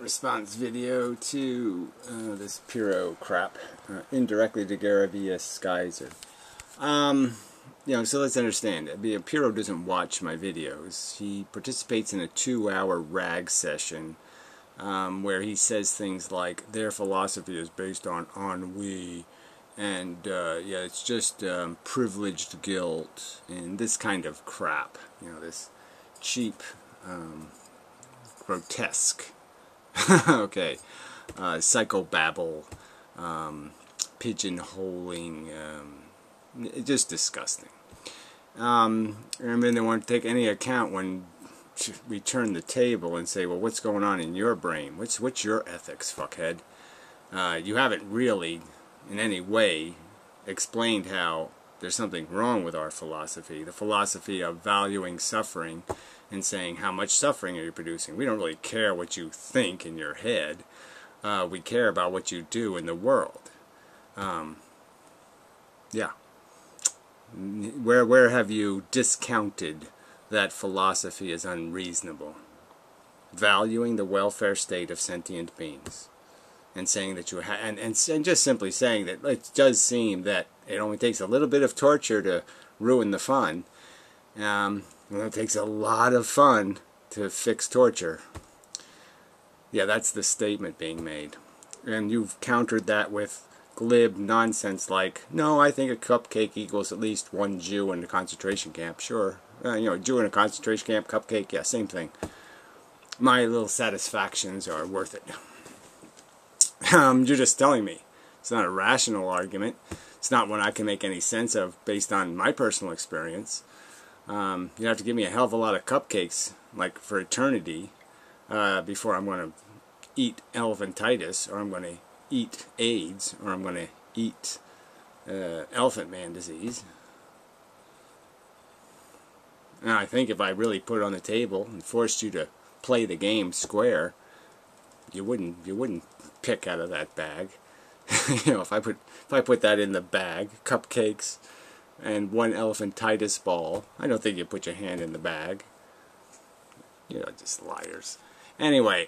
response video to this pyrrho crap, indirectly to Garavius Geyser. So let's understand. Pyrrho doesn't watch my videos. He participates in a 2-hour rag session where he says things like their philosophy is based on ennui, and it's just privileged guilt and this kind of crap. This cheap, grotesque, okay, psychobabble, pigeonholing, just disgusting. And then they won't take any account when we turn the table and say, well, what's going on in your brain? What's your ethics, fuckhead? You haven't really, in any way, explained how there's something wrong with our philosophy. The philosophy of valuing suffering and saying how much suffering are you producing. We don't really care what you think in your head. We care about what you do in the world. Where have you discounted that philosophy is unreasonable? Valuing the welfare state of sentient beings, and saying that you and just simply saying that it does seem that it only takes a little bit of torture to ruin the fun. It takes a lot of fun to fix torture. Yeah, that's the statement being made, and you've countered that with glib nonsense like, no, I think a cupcake equals at least one Jew in a concentration camp. Sure, a Jew in a concentration camp, cupcake, yeah, same thing. My little satisfactions are worth it. You're just telling me. It's not a rational argument. It's not one I can make any sense of based on my personal experience. You have to give me a hell of a lot of cupcakes, like for eternity, before I'm going to eat elephantitis, or I'm going to eat AIDS, or I'm going to eat elephant man disease. And I think if I really put it on the table and forced you to play the game square, you wouldn't pick out of that bag. If I put that in the bag, cupcakes and one elephantitis ball, I don't think you put your hand in the bag. Just liars. Anyway,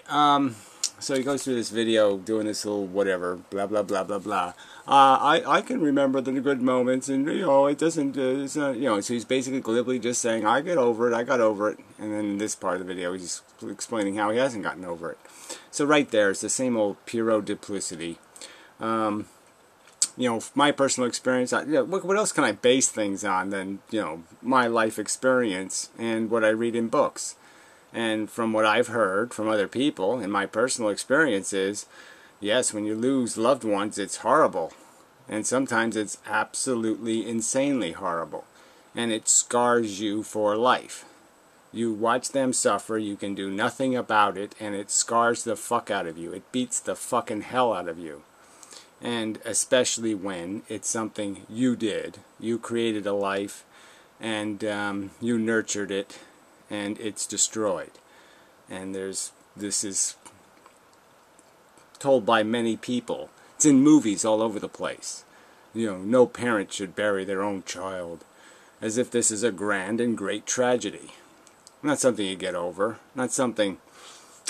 so he goes through this video doing this little whatever, blah blah blah blah blah. I can remember the good moments, and it doesn't, it's not, so he's basically glibly just saying, I got over it, and then in this part of the video he's explaining how he hasn't gotten over it. So right there, it's the same old pyrrho duplicity. My personal experience, what else can I base things on than, my life experience and what I read in books? And from what I've heard from other people, and my personal experience is, yes, when you lose loved ones, it's horrible. And sometimes it's absolutely insanely horrible. And it scars you for life. You watch them suffer, you can do nothing about it, and it scars the fuck out of you. It beats the fucking hell out of you. And especially when it's something you did. You created a life, and you nurtured it, and it's destroyed. And this is told by many people. It's in movies all over the place. No parent should bury their own child, as if this is a grand and great tragedy. Not something you get over. Not something,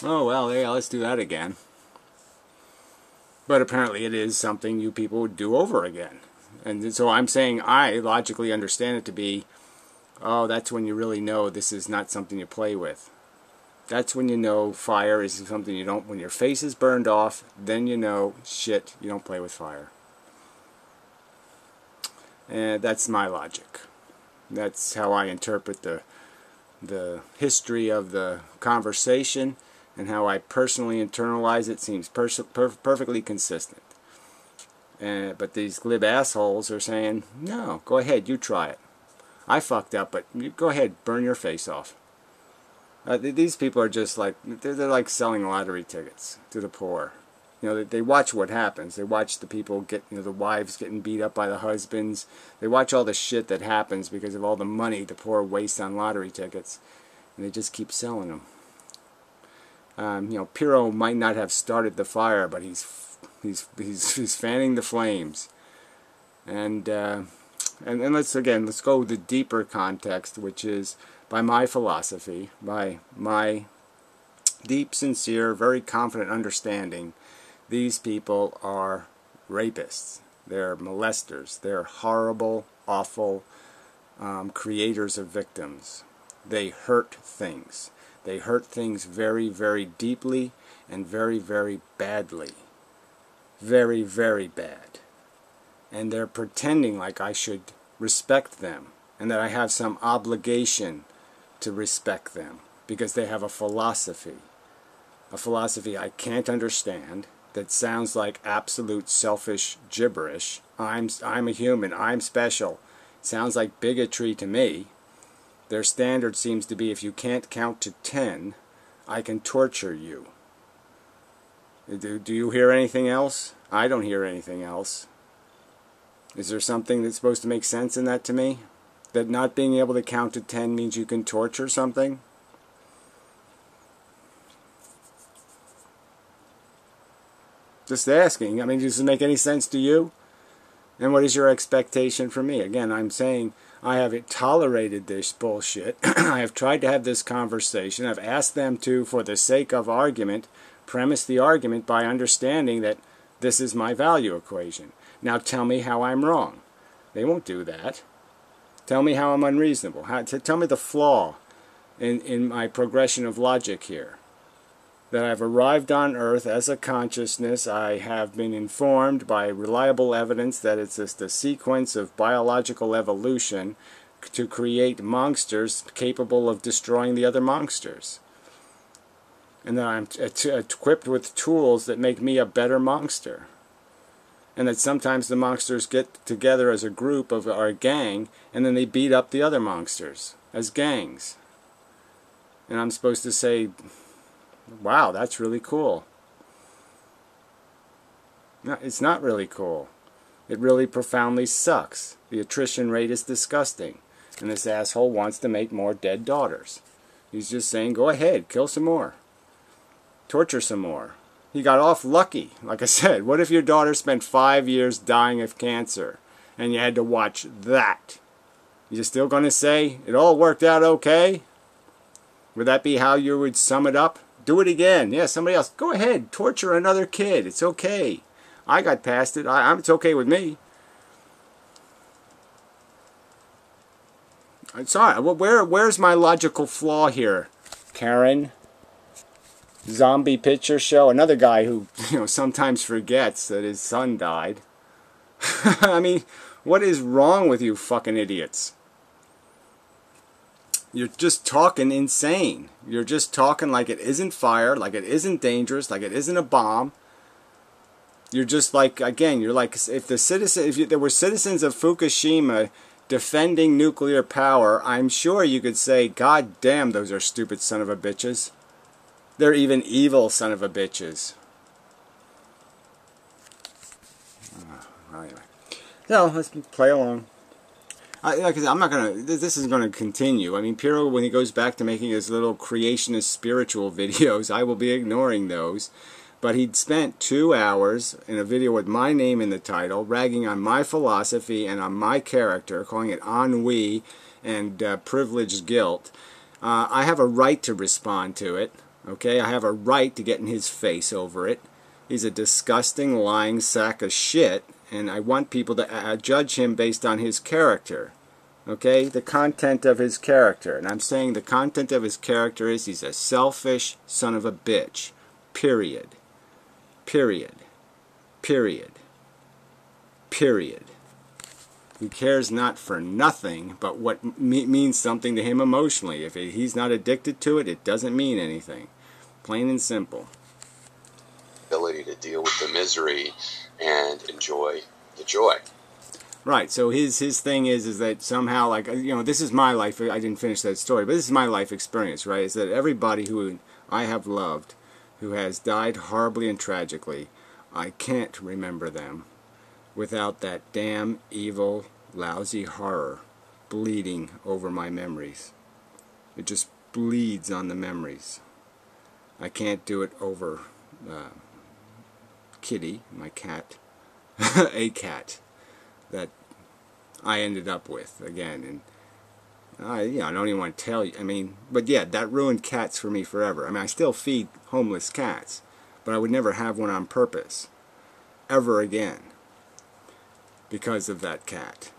oh well, yeah, let's do that again. But apparently it is something you people would do over again. And so I'm saying I logically understand it to be, oh, that's when you really know this is not something you play with. That's when you know fire is something you don't, when your face is burned off, then you know, shit, you don't play with fire. And that's my logic. That's how I interpret the history of the conversation, and how I personally internalize it seems perfectly consistent. But these glib assholes are saying, no, go ahead, you try it. I fucked up, but you go ahead, burn your face off. These people are just like, they're like selling lottery tickets to the poor. They watch what happens. They watch the people get, the wives getting beat up by the husbands. They watch all the shit that happens because of all the money the poor waste on lottery tickets. And they just keep selling them. Pyrrho might not have started the fire, but he's fanning the flames. And let's go with the deeper context, which is by my philosophy, by my deep, sincere, very confident understanding, these people are rapists. They're molesters. They're horrible, awful creators of victims. They hurt things. They hurt things very, very deeply and very, very badly. Very, very bad. And they're pretending like I should respect them and that I have some obligation to respect them because they have a philosophy I can't understand, that sounds like absolute selfish gibberish. I'm a human, I'm special. Sounds like bigotry to me. Their standard seems to be, if you can't count to 10, I can torture you. Do you hear anything else? I don't hear anything else. Is there something that's supposed to make sense in that to me? That not being able to count to 10 means you can torture something? Just asking. I mean, does it make any sense to you? And what is your expectation from me? Again, I'm saying I have tolerated this bullshit. I have tried to have this conversation. I've asked them to, for the sake of argument, premise the argument by understanding that this is my value equation. Now tell me how I'm wrong. They won't do that. Tell me how I'm unreasonable. Tell me the flaw in my progression of logic here. That I've arrived on Earth as a consciousness. I have been informed by reliable evidence that it's just a sequence of biological evolution to create monsters capable of destroying the other monsters. And that I'm equipped with tools that make me a better monster. And that sometimes the monsters get together as a group of our gang, and then they beat up the other monsters as gangs. And I'm supposed to say, wow, that's really cool. No, it's not really cool. It really profoundly sucks. The attrition rate is disgusting. And this asshole wants to make more dead daughters. He's just saying, go ahead, kill some more. Torture some more. He got off lucky. Like I said, what if your daughter spent 5 years dying of cancer and you had to watch that? You still going to say, it all worked out okay? Would that be how you would sum it up? Do it again. Yeah, somebody else. Go ahead. Torture another kid. It's okay. I got past it. It's okay with me. I'm sorry. Where's my logical flaw here, Karen? Zombie picture show. Another guy who, sometimes forgets that his son died. I mean, what is wrong with you fucking idiots? You're just talking insane. You're just talking like it isn't fire, like it isn't dangerous, like it isn't a bomb. You're just like, again, you're like, if there were citizens of Fukushima defending nuclear power, I'm sure you could say, God damn, those are stupid son of a bitches. They're even evil son of a bitches. Anyway. So, let's play along. I'm not gonna. This is gonna continue. I mean, Pyrrho, when he goes back to making his little creationist spiritual videos, I will be ignoring those. But he'd spent 2 hours in a video with my name in the title, ragging on my philosophy and on my character, calling it ennui and privileged guilt. I have a right to respond to it. Okay, I have a right to get in his face over it. He's a disgusting, lying sack of shit, and I want people to judge him based on his character. Okay, the content of his character. And I'm saying the content of his character is he's a selfish son of a bitch. Period. Period. Period. Period. He cares not for nothing but what means something to him emotionally. If he's not addicted to it, it doesn't mean anything. Plain and simple. Ability to deal with the misery and enjoy the joy. Right, so his thing is that somehow, like, this is my life, I didn't finish that story, but this is my life experience, right, is that everybody who I have loved, who has died horribly and tragically, I can't remember them without that damn evil, lousy horror bleeding over my memories. It just bleeds on the memories. I can't do it over Kitty, my cat, a cat that I ended up with again, I don't even want to tell you. I mean, but yeah, that ruined cats for me forever. I mean, I still feed homeless cats, but I would never have one on purpose, ever again, because of that cat,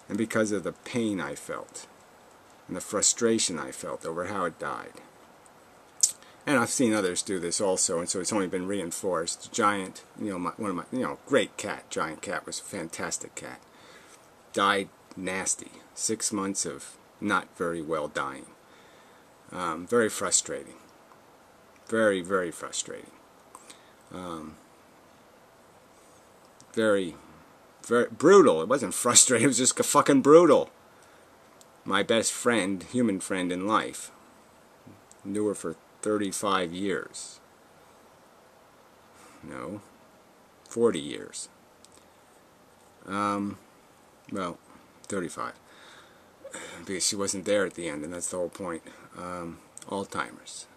and because of the pain I felt, and the frustration I felt over how it died. And I've seen others do this also, and so it's only been reinforced. Giant, one of my, great cat, Giant cat was a fantastic cat. Died nasty. 6 months of not very well dying. Very frustrating. Very, very frustrating. Very, very brutal. It wasn't frustrating, it was just fucking brutal. My best friend, human friend in life, knew her for 35 years. No, 40 years. Well, 35. Because she wasn't there at the end, and that's the whole point. Alzheimer's.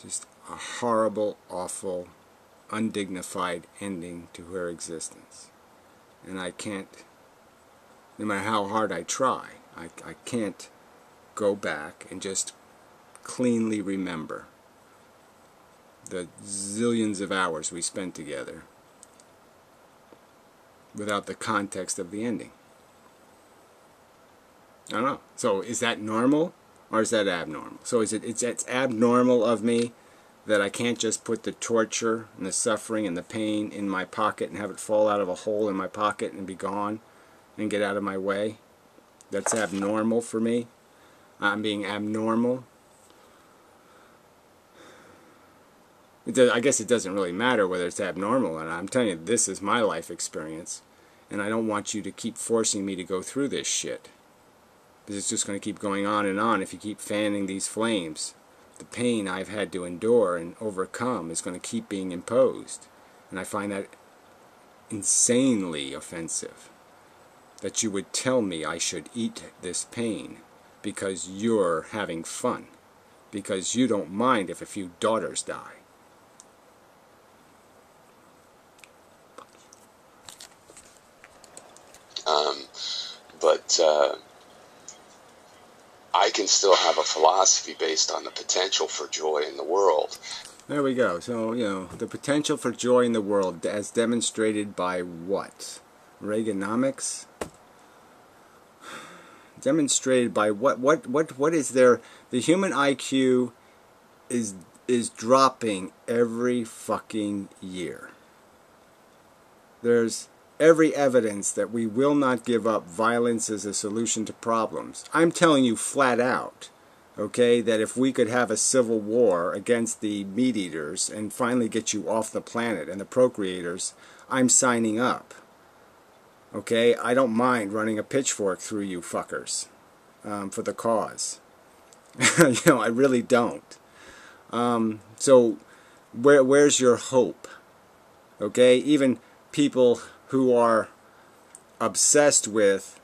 Just a horrible, awful, undignified ending to her existence. And I can't, no matter how hard I try, I can't go back and just cleanly remember the zillions of hours we spent together without the context of the ending. I don't know. So is that normal or is that abnormal? So it's abnormal of me that I can't just put the torture and the suffering and the pain in my pocket and have it fall out of a hole in my pocket and be gone and get out of my way? That's abnormal for me? I'm being abnormal? I guess it doesn't really matter whether it's abnormal or not. I'm telling you, this is my life experience, and I don't want you to keep forcing me to go through this shit. Because it's just going to keep going on and on if you keep fanning these flames. The pain I've had to endure and overcome is going to keep being imposed. And I find that insanely offensive. That you would tell me I should eat this pain because you're having fun. Because you don't mind if a few daughters die. But I can still have a philosophy based on the potential for joy in the world. There we go. So, the potential for joy in the world as demonstrated by what? Reaganomics? Demonstrated by what is there? The human IQ is dropping every fucking year. There's every evidence that we will not give up violence as a solution to problems. I'm telling you flat out, okay, that if we could have a civil war against the meat eaters and finally get you off the planet and the procreators, I'm signing up. Okay, I don't mind running a pitchfork through you fuckers for the cause. I really don't. So where's your hope? Okay, even people who are obsessed with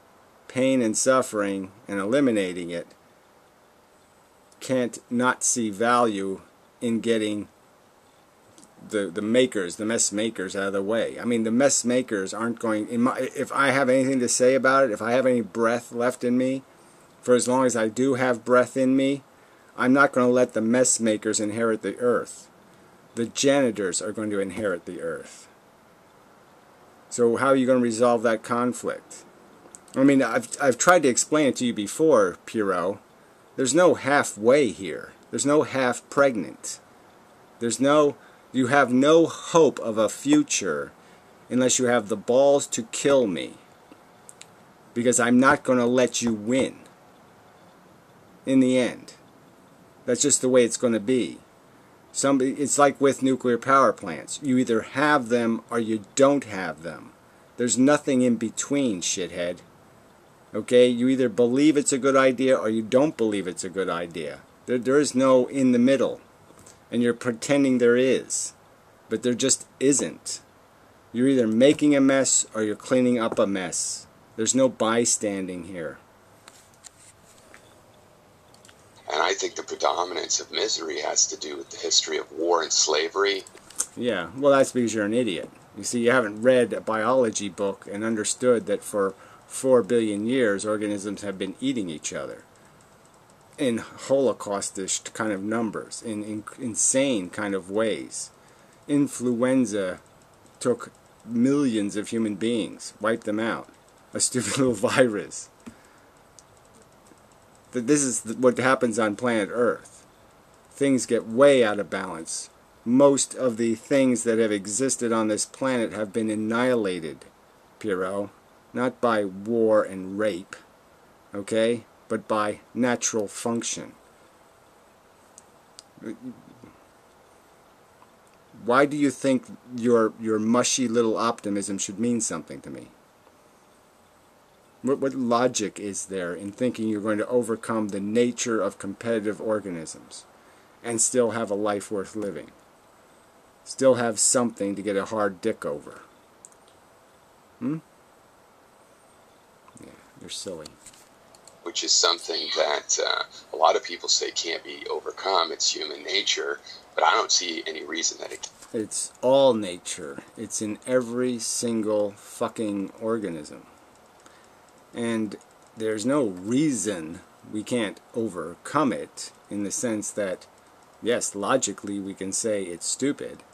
pain and suffering and eliminating it can't not see value in getting the mess makers out of the way. I mean, the mess makers aren't going, if I have anything to say about it, if I have any breath left in me, for as long as I do have breath in me, I'm not going to let the mess makers inherit the earth. The janitors are going to inherit the earth. So how are you going to resolve that conflict? I mean, I've tried to explain it to you before, pyrrho. There's no halfway here. There's no half pregnant. You have no hope of a future unless you have the balls to kill me. Because I'm not going to let you win. In the end. That's just the way it's going to be. It's like with nuclear power plants. You either have them or you don't have them. There's nothing in between, shithead. Okay? You either believe it's a good idea or you don't believe it's a good idea. There is no in the middle. And you're pretending there is. But there just isn't. You're either making a mess or you're cleaning up a mess. There's no bystanding here. And I think the predominance of misery has to do with the history of war and slavery. Yeah, well, that's because you're an idiot. You see, you haven't read a biology book and understood that for 4 billion years, organisms have been eating each other in holocaustish kind of numbers, in insane kind of ways. Influenza took millions of human beings, wiped them out. A stupid little virus. This is what happens on planet Earth. Things get way out of balance. Most of the things that have existed on this planet have been annihilated, Pyrrho. Not by war and rape, okay? But by natural function. Why do you think your mushy little optimism should mean something to me? What logic is there in thinking you're going to overcome the nature of competitive organisms and still have a life worth living? Still have something to get a hard dick over? Yeah, you're silly. Which is something that a lot of people say can't be overcome. It's human nature, but I don't see any reason that it can. It's all nature. It's in every single fucking organism. And there's no reason we can't overcome it, in the sense that, yes, logically we can say it's stupid,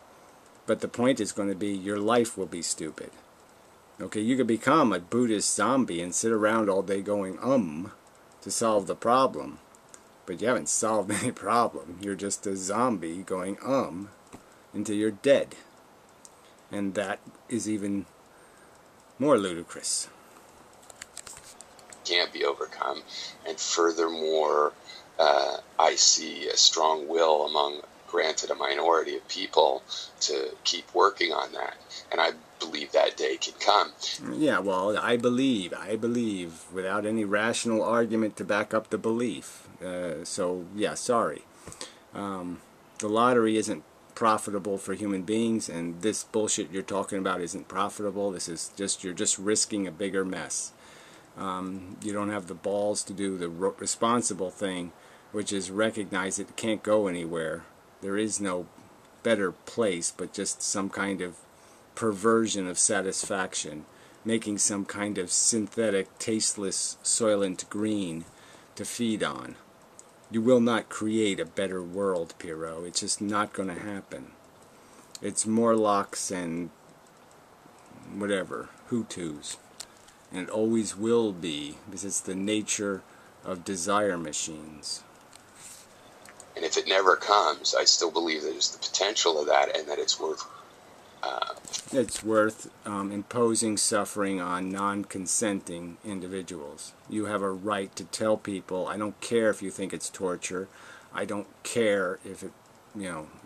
but the point is going to be your life will be stupid. Okay, you could become a Buddhist zombie and sit around all day going to solve the problem, but you haven't solved any problem. You're just a zombie going until you're dead. And that is even more ludicrous. Can't be overcome, and furthermore, I see a strong will among, granted, a minority of people to keep working on that, and I believe that day can come. Yeah, well, I believe without any rational argument to back up the belief. So yeah, sorry. The lottery isn't profitable for human beings, and this bullshit you're talking about isn't profitable. This is just, you're just risking a bigger mess. You don't have the balls to do the responsible thing, which is recognize it can't go anywhere. There is no better place but just some kind of perversion of satisfaction, making some kind of synthetic, tasteless, soylent green to feed on. You will not create a better world, Pyrrho. It's just not going to happen. It's Morlocks and whatever, Hutus. And it always will be, because it's the nature of desire machines. And if it never comes, I still believe there's the potential of that, and that it's worth imposing suffering on non-consenting individuals. You have a right to tell people, I don't care if you think it's torture, I don't care if it,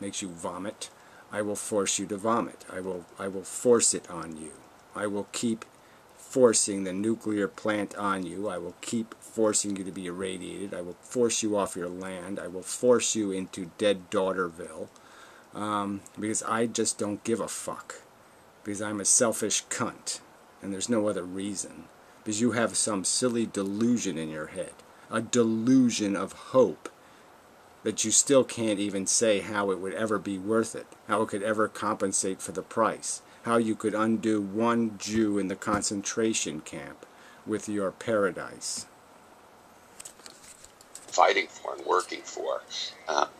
makes you vomit, I will force you to vomit. I will force it on you. I will keep forcing the nuclear plant on you. I will keep forcing you to be irradiated. I will force you off your land. I will force you into dead Daughterville. Because I just don't give a fuck. Because I'm a selfish cunt. And there's no other reason. Because you have some silly delusion in your head. A delusion of hope. That you still can't even say how it would ever be worth it. How it could ever compensate for the price. How you could undo one Jew in the concentration camp with your paradise. Fighting for and working for,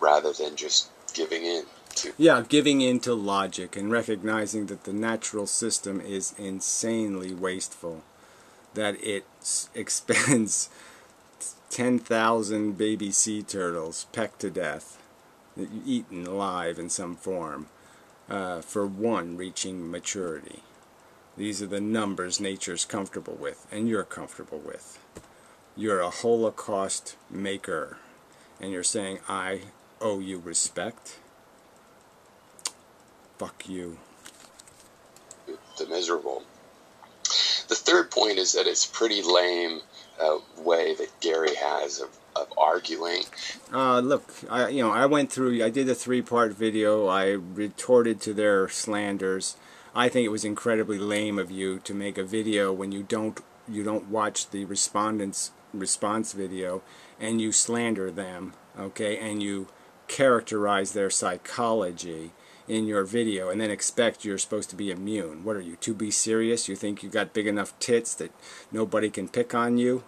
rather than just giving in to. Yeah, giving in to logic and recognizing that the natural system is insanely wasteful. That it expends 10,000 baby sea turtles pecked to death, eaten alive in some form, for one reaching maturity. These are the numbers nature's comfortable with, and you're comfortable with. You're a Holocaust maker, and you're saying, I owe you respect? Fuck you. The miserable. The third point is that it's pretty lame way that Gary has of arguing. Look, I went through, I did a 3-part video. I retorted to their slanders. I think it was incredibly lame of you to make a video when you don't watch the respondents' response video and you slander them, okay, and you characterize their psychology in your video and then expect you're supposed to be immune. What are you, to be serious? You think you got big enough tits that nobody can pick on you?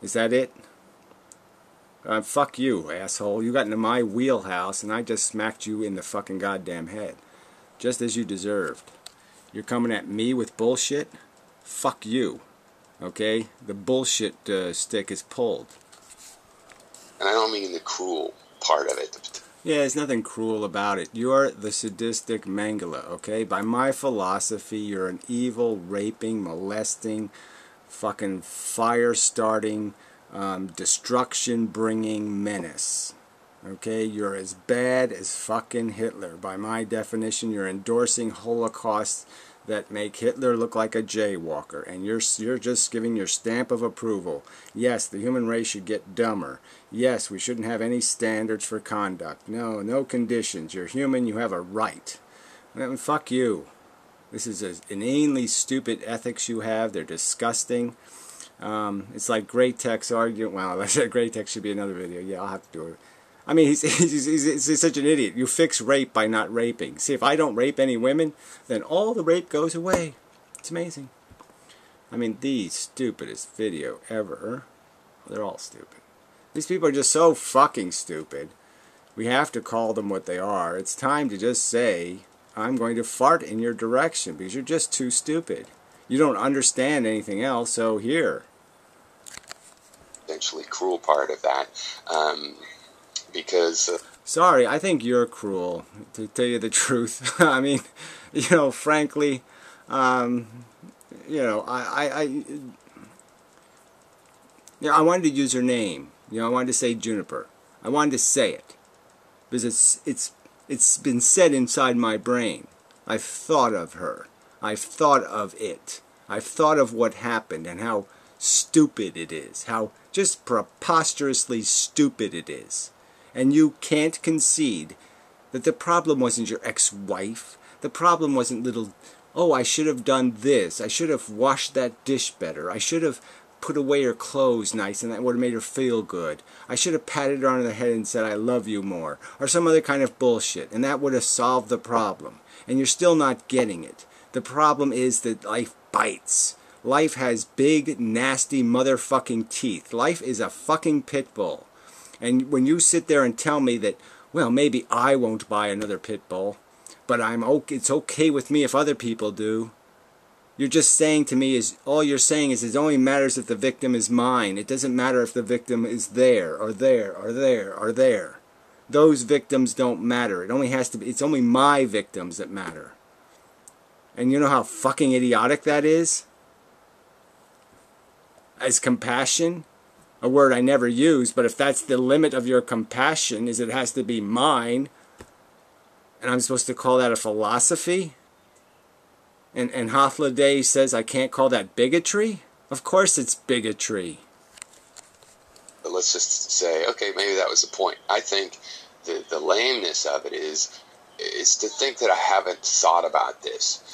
Is that it? Fuck you, asshole. You got into my wheelhouse and I just smacked you in the fucking goddamn head. Just as you deserved. You're coming at me with bullshit? Fuck you. Okay? The bullshit stick is pulled. And I don't mean the cruel part of it. Yeah, there's nothing cruel about it. You're the sadistic Mangala, okay? By my philosophy, you're an evil, raping, molesting, fucking fire-starting, destruction-bringing menace. Okay? You're as bad as fucking Hitler. By my definition, you're endorsing holocausts that make Hitler look like a jaywalker, and you're just giving your stamp of approval. Yes, the human race should get dumber. Yes, we shouldn't have any standards for conduct. No, no conditions. You're human, you have a right. Fuck you. This is an inanely stupid ethics you have. They're disgusting. It's like Great Tech's argument. Well, Great Tech should be another video. Yeah, I'll have to do it. I mean, he's such an idiot. You fix rape by not raping. See, if I don't rape any women, then all the rape goes away. It's amazing. I mean, the stupidest video ever. They're all stupid. These people are just so fucking stupid. We have to call them what they are. It's time to just say, I'm going to fart in your direction because you're just too stupid. You don't understand anything else, so here. Essentially cruel part of that. Because sorry, I think you're cruel, to tell you the truth. I mean, you know, frankly, you know, I wanted to use her name. You know, I wanted to say Juniper. I wanted to say it because it's been said inside my brain. I've thought of her. I've thought of it. I've thought of what happened and how stupid it is. How just preposterously stupid it is. And you can't concede that the problem wasn't your ex-wife. The problem wasn't little, oh, I should have done this. I should have washed that dish better. I should have put away her clothes nice and that would have made her feel good. I should have patted her on the head and said, I love you more. Or some other kind of bullshit. And that would have solved the problem. And you're still not getting it. The problem is that life bites. Life has big, nasty motherfucking teeth. Life is a fucking pit bull. And when you sit there and tell me that, well, maybe I won't buy another pit bull, but it's okay with me if other people do, you're just saying to me, all you're saying is it only matters if the victim is mine. It doesn't matter if the victim is there, or there, or there, or there. Those victims don't matter. It only has to be, it's only my victims that matter. And you know how fucking idiotic that is? As compassion? A word I never use, but if that's the limit of your compassion, is it has to be mine, and I'm supposed to call that a philosophy? And Hafladay says I can't call that bigotry? Of course it's bigotry. But let's just say, okay, maybe that was the point. I think the lameness of it is to think that I haven't thought about this.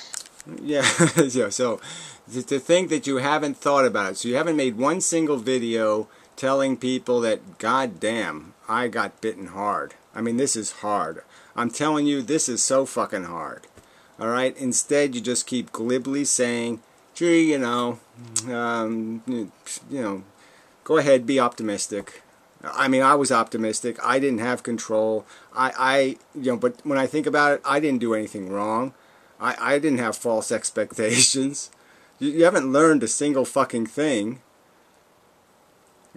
Yeah, yeah, so to think that you haven't thought about it. So you haven't made one single video telling people that, God damn, I got bitten hard. I mean, this is hard. I'm telling you, this is so fucking hard. Alright? Instead, you just keep glibly saying, gee, you know, go ahead, be optimistic. I mean, I was optimistic. I didn't have control. But when I think about it, I didn't do anything wrong. I didn't have false expectations. You haven't learned a single fucking thing.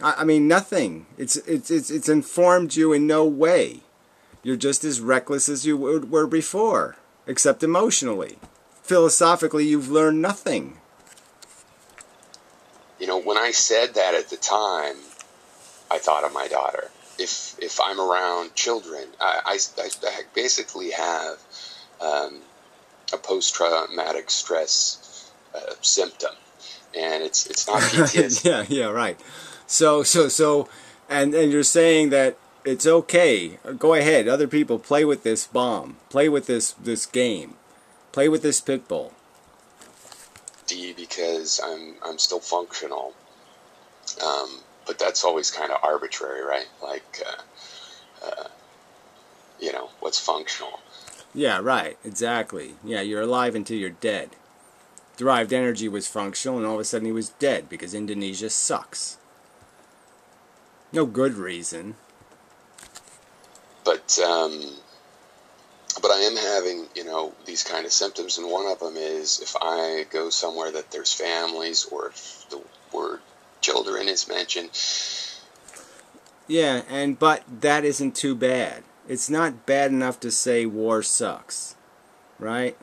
I mean, nothing. It's informed you in no way. You're just as reckless as you were before, except emotionally. Philosophically, you've learned nothing. You know, when I said that at the time, I thought of my daughter. If I'm around children, I basically have a post-traumatic stress symptom, and it's not PTSD. yeah, right. So, and you're saying that it's okay. Go ahead, other people, play with this bomb, play with this game, play with this pit bull. Because I'm still functional, but that's always kind of arbitrary, right? Like, you know, what's functional? Yeah, right. Exactly. Yeah, you're alive until you're dead. Derived energy was functional, and all of a sudden he was dead because Indonesia sucks. No good reason. But I am having, these kind of symptoms, and one of them is if I go somewhere that there's families, or if the word children is mentioned. Yeah, but that isn't too bad. It's not bad enough to say war sucks, right?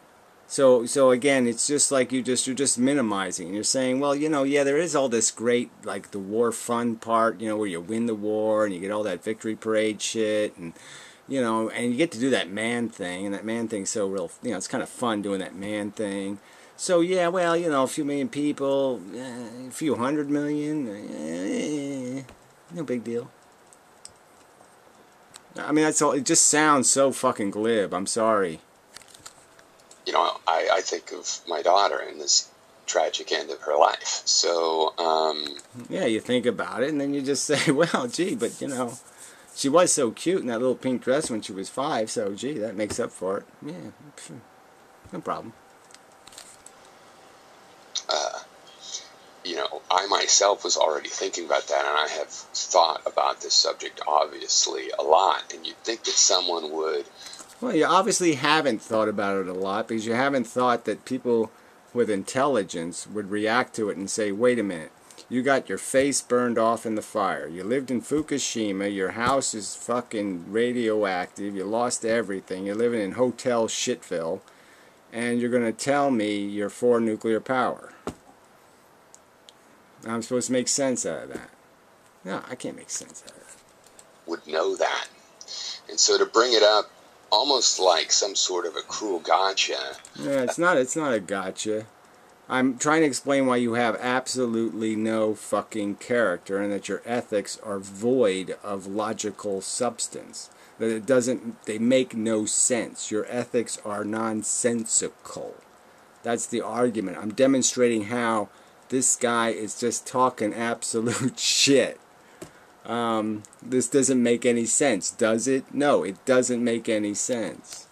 So again, it's just like you're just minimizing. You're saying, well, yeah, there is all this great, like, the war fun part, where you win the war and you get all that victory parade shit, and and you get to do that man thing, and that man thing's so real, it's kind of fun doing that man thing. So yeah, well, a few million people, a few 100 million, no big deal. I mean, that's all. It just sounds so fucking glib. I'm sorry. I think of my daughter and this tragic end of her life. So, yeah, you think about it, and then you just say, well, gee, but, she was so cute in that little pink dress when she was 5, so, gee, that makes up for it. Yeah, no problem. I myself was already thinking about that, and I have thought about this subject, obviously, a lot, and you'd think that someone would. Well, you obviously haven't thought about it a lot, because you haven't thought that people with intelligence would react to it and say, wait a minute, you got your face burned off in the fire, you lived in Fukushima, your house is fucking radioactive, you lost everything, you're living in Hotel Shitville, and you're going to tell me you're for nuclear power. I'm supposed to make sense out of that. No, I can't make sense out of that. Would know that. And so to bring it up almost like some sort of a cruel gotcha. Yeah, it's not a gotcha. I'm trying to explain why you have absolutely no fucking character, and that your ethics are void of logical substance. That they make no sense. Your ethics are nonsensical. That's the argument. I'm demonstrating how this guy is just talking absolute shit. This doesn't make any sense, does it? No, it doesn't make any sense.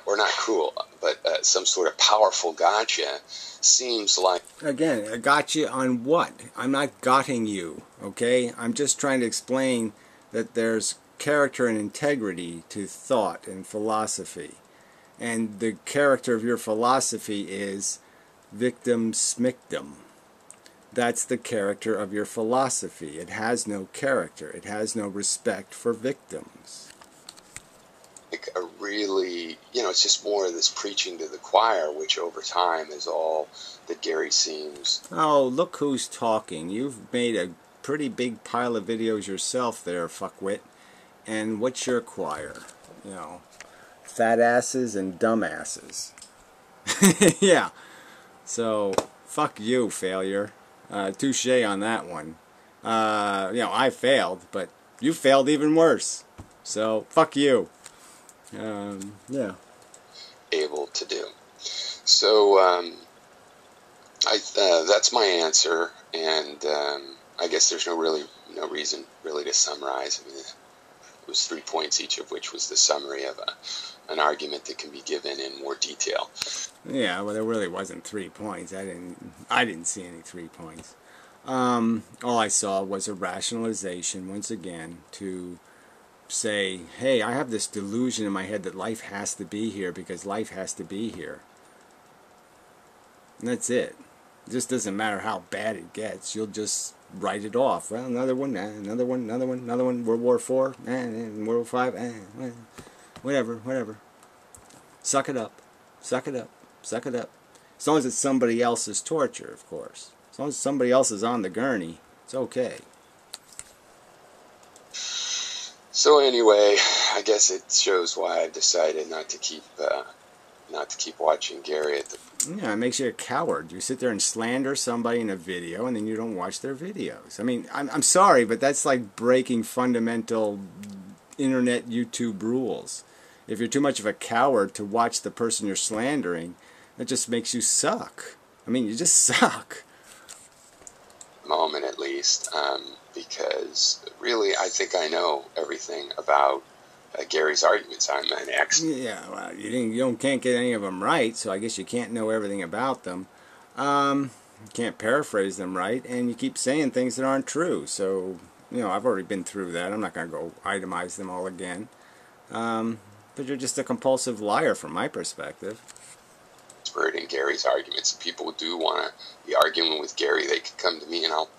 Or not cruel, but some sort of powerful gotcha seems like... Again, a gotcha on what? I'm not gotting you, okay? I'm just trying to explain that there's character and integrity to thought and philosophy. And the character of your philosophy is victim smictum. That's the character of your philosophy. It has no character. It has no respect for victims. Like a really, it's just more of this preaching to the choir, which over time is all that Gary seems... Oh, look who's talking. You've made a pretty big pile of videos yourself there, fuckwit. And what's your choir? Fat asses and dumb asses. Yeah. So, fuck you, failure. Touche on that one. I failed, but you failed even worse. So, fuck you. Yeah. Able to do. So, that's my answer, and I guess there's no reason really to summarize. I mean, it was 3 points, each of which was the summary of an argument that can be given in more detail. Yeah, well, there really wasn't 3 points. I didn't see any 3 points. All I saw was a rationalization, once again, to say, hey, I have this delusion in my head that life has to be here because life has to be here. And that's it. It just doesn't matter how bad it gets. You'll just write it off. Well, another one, another one, World War IV, World War V, whatever. Suck it up. Suck it up. Suck it up. As long as it's somebody else's torture, of course. As long as somebody else is on the gurney, it's okay. So anyway, I guess it shows why I've decided not to keep watching Gary at the... Yeah, it makes you a coward. You sit there and slander somebody in a video, and then you don't watch their videos. I mean, I'm sorry, but that's like breaking fundamental internet YouTube rules. If you're too much of a coward to watch the person you're slandering, that just makes you suck. I mean, you just suck. Moment, at least, because really I think I know everything about Gary's arguments on men. Yeah, well, you can't get any of them right, so I guess you can't know everything about them. You can't paraphrase them right, and you keep saying things that aren't true. So, I've already been through that. I'm not going to go itemize them all again. But you're just a compulsive liar from my perspective. Expert in Gary's arguments. If people do want to be arguing with Gary, they can come to me and I'll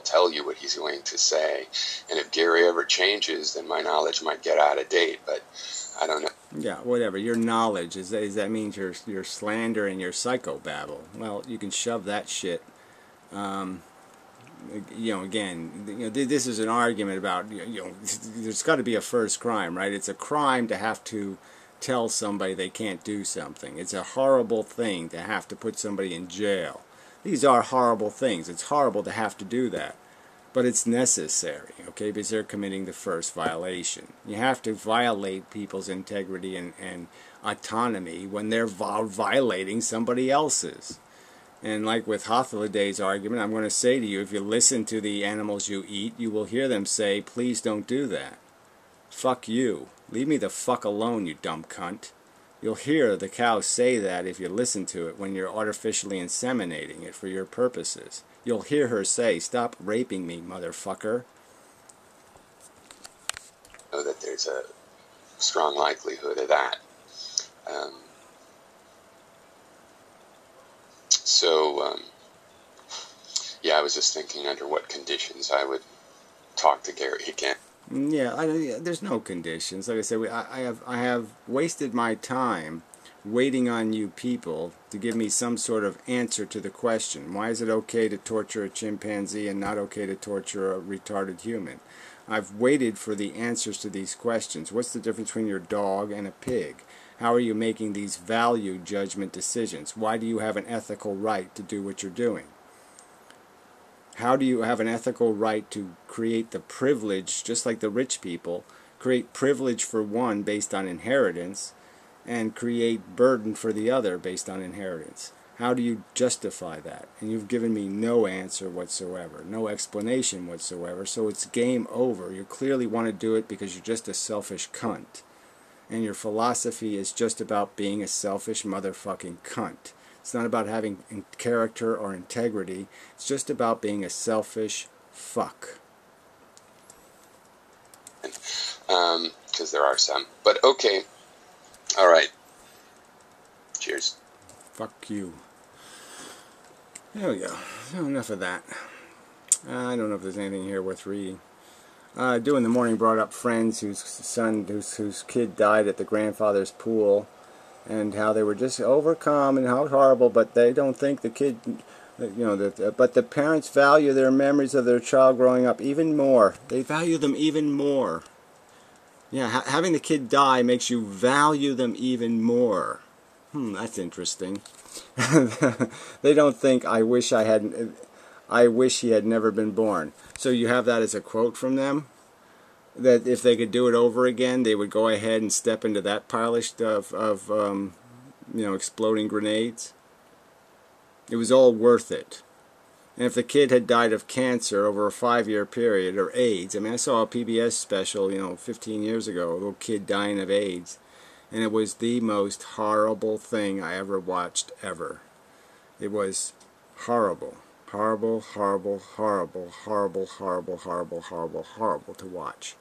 tell you what he's going to say. And if Gary ever changes, then my knowledge might get out of date. But I don't know. Yeah, whatever. Your knowledge that means your slander and your psychobabble. Well, you can shove that shit. Again, this is an argument about there's got to be a first crime, right? It's a crime to have to tell somebody they can't do something. It's a horrible thing to have to put somebody in jail. These are horrible things. It's horrible to have to do that. But it's necessary, okay, because they're committing the first violation. You have to violate people's integrity and autonomy when they're violating somebody else's. And like with Hotheliday's argument, I'm going to say to you, if you listen to the animals you eat, you will hear them say, please don't do that. Fuck you. Leave me the fuck alone, you dumb cunt. You'll hear the cow say that if you listen to it when you're artificially inseminating it for your purposes. You'll hear her say, stop raping me, motherfucker. I know that there's a strong likelihood of that. Yeah, I was just thinking under what conditions I would talk to Gary again. Yeah, there's no conditions. Like I said, I have wasted my time waiting on you people to give me some sort of answer to the question. Why is it okay to torture a chimpanzee and not okay to torture a retarded human? I've waited for the answers to these questions. What's the difference between your dog and a pig? How are you making these value judgment decisions? Why do you have an ethical right to do what you're doing? How do you have an ethical right to create the privilege, just like the rich people, create privilege for one based on inheritance, and create burden for the other based on inheritance? How do you justify that? And you've given me no answer whatsoever, no explanation whatsoever, so it's game over. You clearly want to do it because you're just a selfish cunt. And your philosophy is just about being a selfish motherfucking cunt. It's not about having character or integrity. It's just about being a selfish fuck. Because there are some. But okay. All right. Cheers. Fuck you. There we go. So enough of that. I don't know if there's anything here worth reading. Dew in the morning brought up friends whose kid died at the grandfather's pool, and how they were just overcome and how horrible, but they don't think the kid, but the parents value their memories of their child growing up even more. They value them even more. Yeah, having the kid die makes you value them even more. That's interesting. They don't think, I wish he had never been born. So you have that as a quote from them? That if they could do it over again, they would go ahead and step into that pile of exploding grenades? It was all worth it. And if the kid had died of cancer over a 5-year period, or AIDS, I mean, I saw a PBS special, 15 years ago, a little kid dying of AIDS, and it was the most horrible thing I ever watched, ever. It was horrible. Horrible, horrible, horrible, horrible, horrible, horrible, horrible, horrible to watch.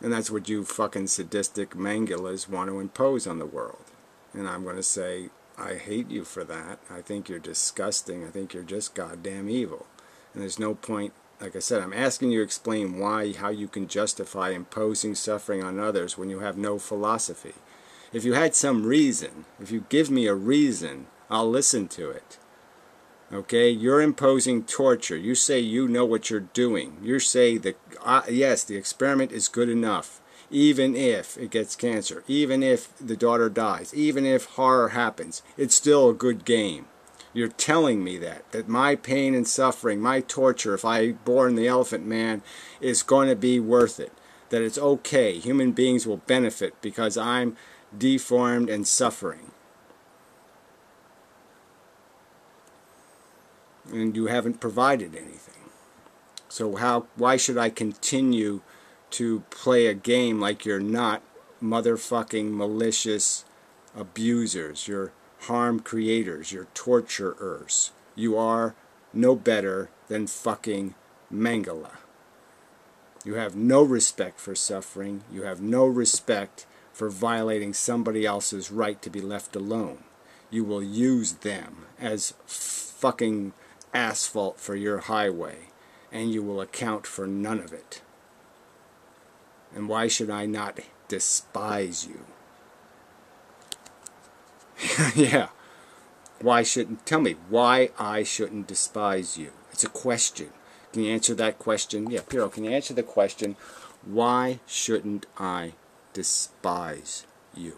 And that's what you fucking sadistic mangulas want to impose on the world. And I'm going to say, I hate you for that. I think you're disgusting. I think you're just goddamn evil. And there's no point, like I said, I'm asking you to explain how you can justify imposing suffering on others when you have no philosophy. If you had some reason, if you give me a reason, I'll listen to it. Okay, you're imposing torture. You say you know what you're doing. You say that, yes, the experiment is good enough, even if it gets cancer, even if the daughter dies, even if horror happens, it's still a good game. You're telling me that my pain and suffering, my torture, if I born the elephant man, is going to be worth it. That it's okay. Human beings will benefit because I'm deformed and suffering. And you haven't provided anything. So why should I continue to play a game like you're not motherfucking malicious abusers, you're harm creators, you're torturers. You are no better than fucking Mengele. You have no respect for suffering. You have no respect for violating somebody else's right to be left alone. You will use them as fucking asphalt for your highway, and you will account for none of it. And why should I not despise you? Yeah. Tell me why I shouldn't despise you. It's a question. Can you answer that question? Yeah, Pyrrho, can you answer the question, why shouldn't I despise you?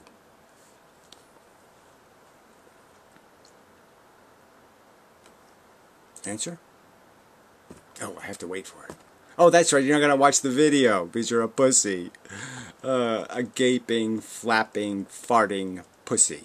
Answer? Oh, I have to wait for it. Oh, that's right, you're not going to watch the video because you're a pussy. A gaping, flapping, farting pussy.